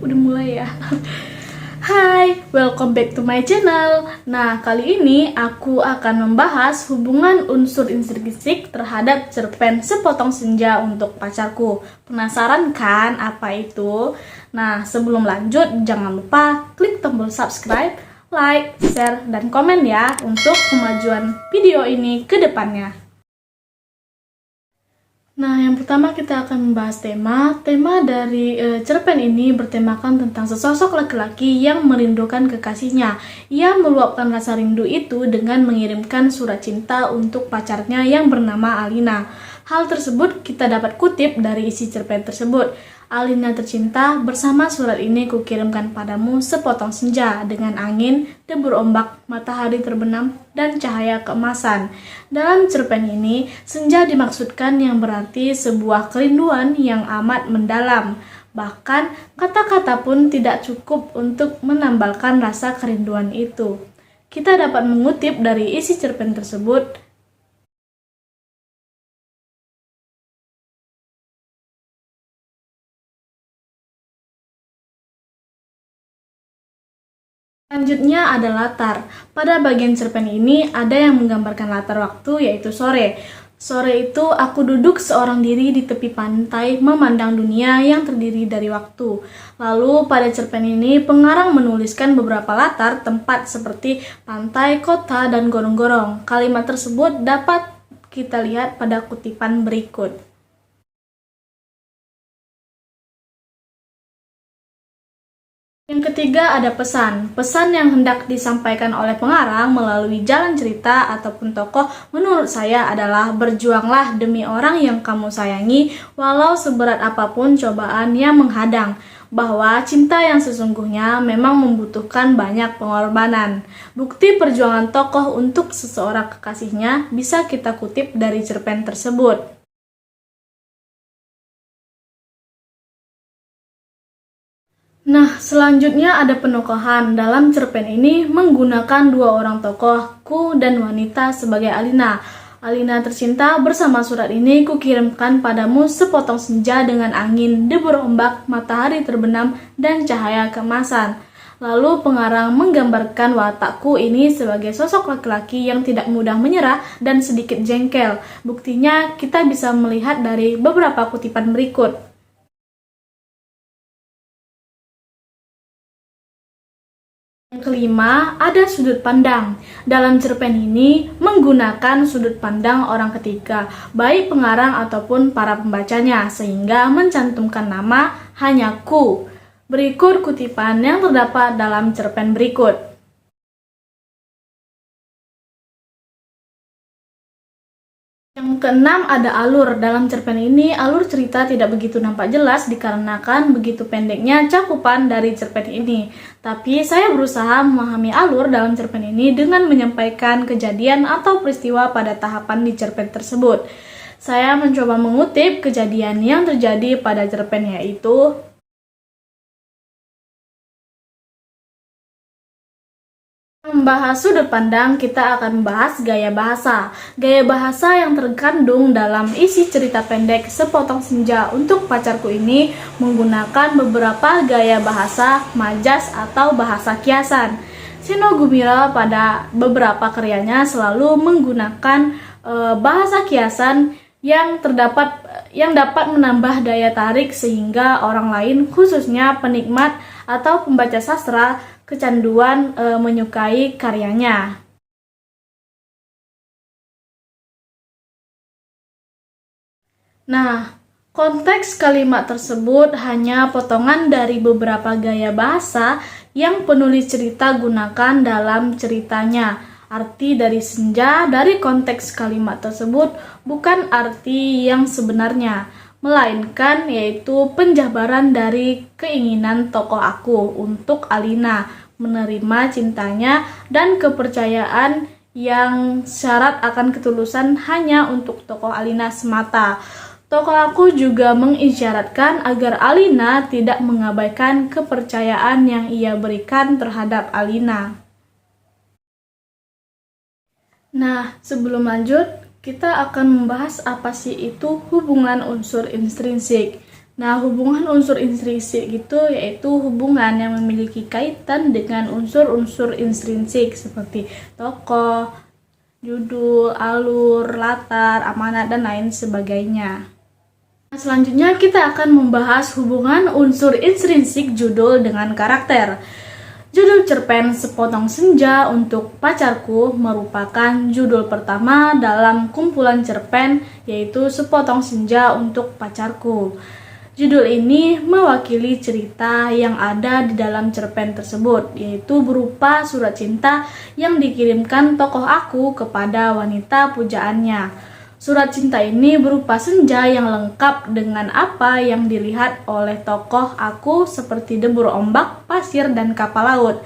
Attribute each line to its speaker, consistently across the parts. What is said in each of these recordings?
Speaker 1: Udah mulai ya. Hai, welcome back to my channel. Nah, kali ini aku akan membahas hubungan unsur intrinsik terhadap cerpen Sepotong Senja untuk Pacarku. Penasaran kan apa itu? Nah, sebelum lanjut, jangan lupa klik tombol subscribe, like, share, dan komen ya untuk kemajuan video ini ke depannya. Nah, yang pertama kita akan membahas tema dari cerpen ini bertemakan tentang sesosok laki-laki yang merindukan kekasihnya. Ia meluapkan rasa rindu itu dengan mengirimkan surat cinta untuk pacarnya yang bernama Alina. Hal tersebut kita dapat kutip dari isi cerpen tersebut. Alina tercinta, bersama surat ini kukirimkan padamu sepotong senja dengan angin, debur ombak, matahari terbenam, dan cahaya keemasan. Dalam cerpen ini, senja dimaksudkan yang berarti sebuah kerinduan yang amat mendalam. Bahkan, kata-kata pun tidak cukup untuk menambalkan rasa kerinduan itu. Kita dapat mengutip dari isi cerpen tersebut. Selanjutnya ada latar. Pada bagian cerpen ini ada yang menggambarkan latar waktu yaitu sore. Sore itu aku duduk seorang diri di tepi pantai memandang dunia yang terdiri dari waktu. Lalu pada cerpen ini pengarang menuliskan beberapa latar tempat seperti pantai, kota, dan gorong-gorong. Kalimat tersebut dapat kita lihat pada kutipan berikut. Yang ketiga ada pesan. Pesan yang hendak disampaikan oleh pengarang melalui jalan cerita ataupun tokoh menurut saya adalah berjuanglah demi orang yang kamu sayangi walau seberat apapun cobaan yang menghadang. Bahwa cinta yang sesungguhnya memang membutuhkan banyak pengorbanan. Bukti perjuangan tokoh untuk seseorang kekasihnya bisa kita kutip dari cerpen tersebut. Nah, selanjutnya ada penokohan. Dalam cerpen ini menggunakan dua orang tokoh, ku dan wanita sebagai Alina. Alina tercinta, bersama surat ini kukirimkan padamu sepotong senja dengan angin, debur ombak, matahari terbenam, dan cahaya keemasan. Lalu pengarang menggambarkan watakku ini sebagai sosok laki-laki yang tidak mudah menyerah dan sedikit jengkel. Buktinya kita bisa melihat dari beberapa kutipan berikut. Yang kelima, ada sudut pandang. Dalam cerpen ini menggunakan sudut pandang orang ketiga, baik pengarang ataupun para pembacanya, sehingga mencantumkan nama hanya ku. Berikut kutipan yang terdapat dalam cerpen berikut. Yang keenam ada alur. Dalam cerpen ini alur cerita tidak begitu nampak jelas dikarenakan begitu pendeknya cakupan dari cerpen ini. Tapi saya berusaha memahami alur dalam cerpen ini dengan menyampaikan kejadian atau peristiwa pada tahapan di cerpen tersebut. Saya mencoba mengutip kejadian yang terjadi pada cerpen yaitu membahas sudut pandang, kita akan membahas gaya bahasa. Gaya bahasa yang terkandung dalam isi cerita pendek Sepotong Senja untuk Pacarku ini menggunakan beberapa gaya bahasa majas atau bahasa kiasan. Seno Gumira pada beberapa karyanya selalu menggunakan bahasa kiasan yang dapat menambah daya tarik sehingga orang lain khususnya penikmat atau pembaca sastra kecanduan menyukai karyanya. Nah, konteks kalimat tersebut hanya potongan dari beberapa gaya bahasa yang penulis cerita gunakan dalam ceritanya. Arti dari senja dari konteks kalimat tersebut bukan arti yang sebenarnya, melainkan yaitu penjabaran dari keinginan tokoh aku untuk Alina menerima cintanya dan kepercayaan yang syarat akan ketulusan hanya untuk tokoh Alina semata. Tokoh aku juga mengisyaratkan agar Alina tidak mengabaikan kepercayaan yang ia berikan terhadap Alina. Nah, sebelum lanjut, kita akan membahas apa sih itu hubungan unsur intrinsik. Nah, hubungan unsur intrinsik itu yaitu hubungan yang memiliki kaitan dengan unsur-unsur intrinsik seperti tokoh, judul, alur, latar, amanat, dan lain sebagainya. Nah, selanjutnya kita akan membahas hubungan unsur intrinsik judul dengan karakter. Judul cerpen Sepotong Senja untuk Pacarku merupakan judul pertama dalam kumpulan cerpen yaitu Sepotong Senja untuk Pacarku. Judul ini mewakili cerita yang ada di dalam cerpen tersebut, yaitu berupa surat cinta yang dikirimkan tokoh aku kepada wanita pujaannya. Surat cinta ini berupa senja yang lengkap dengan apa yang dilihat oleh tokoh aku seperti debur ombak, pasir, dan kapal laut.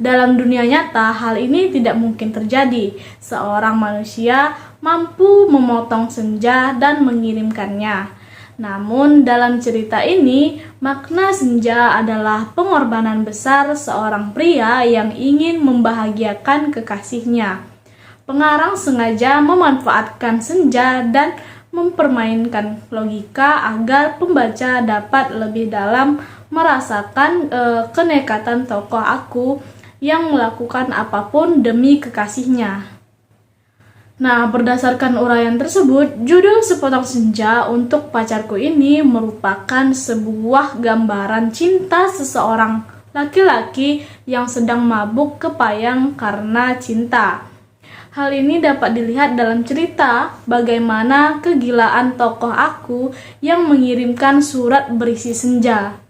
Speaker 1: Dalam dunia nyata, hal ini tidak mungkin terjadi. Seorang manusia mampu memotong senja dan mengirimkannya. Namun dalam cerita ini, makna senja adalah pengorbanan besar seorang pria yang ingin membahagiakan kekasihnya. Pengarang sengaja memanfaatkan senja dan mempermainkan logika agar pembaca dapat lebih dalam merasakan kenekatan tokoh aku yang melakukan apapun demi kekasihnya. Nah, berdasarkan uraian tersebut, judul Sepotong Senja untuk Pacarku ini merupakan sebuah gambaran cinta seseorang laki-laki yang sedang mabuk kepayang karena cinta. Hal ini dapat dilihat dalam cerita bagaimana kegilaan tokoh aku yang mengirimkan surat berisi senja.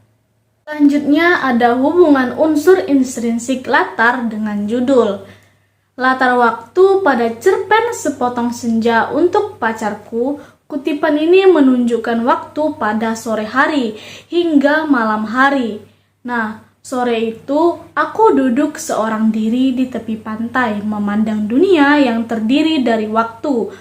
Speaker 1: Selanjutnya ada hubungan unsur intrinsik latar dengan judul. Latar waktu pada cerpen Sepotong Senja untuk Pacarku, kutipan ini menunjukkan waktu pada sore hari hingga malam hari. Nah, sore itu aku duduk seorang diri di tepi pantai, memandang dunia yang terdiri dari waktu,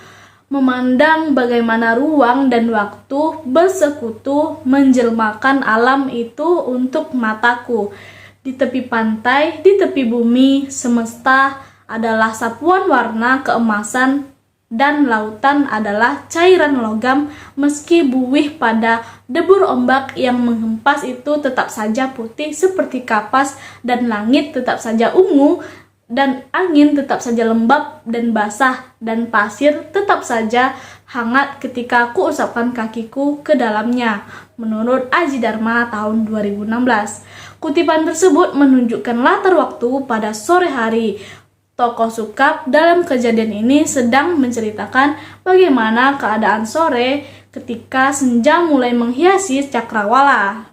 Speaker 1: memandang bagaimana ruang dan waktu bersekutu menjelmakan alam itu untuk mataku. Di tepi pantai, di tepi bumi, semesta adalah sapuan warna keemasan dan lautan adalah cairan logam, meski buih pada debur ombak yang menghempas itu tetap saja putih seperti kapas dan langit tetap saja ungu dan angin tetap saja lembab dan basah dan pasir tetap saja hangat ketika aku usapkan kakiku ke dalamnya. Menurut Aji Dharma tahun 2016. Kutipan tersebut menunjukkan latar waktu pada sore hari. Tokoh Sukap dalam kejadian ini sedang menceritakan bagaimana keadaan sore ketika senja mulai menghiasi cakrawala.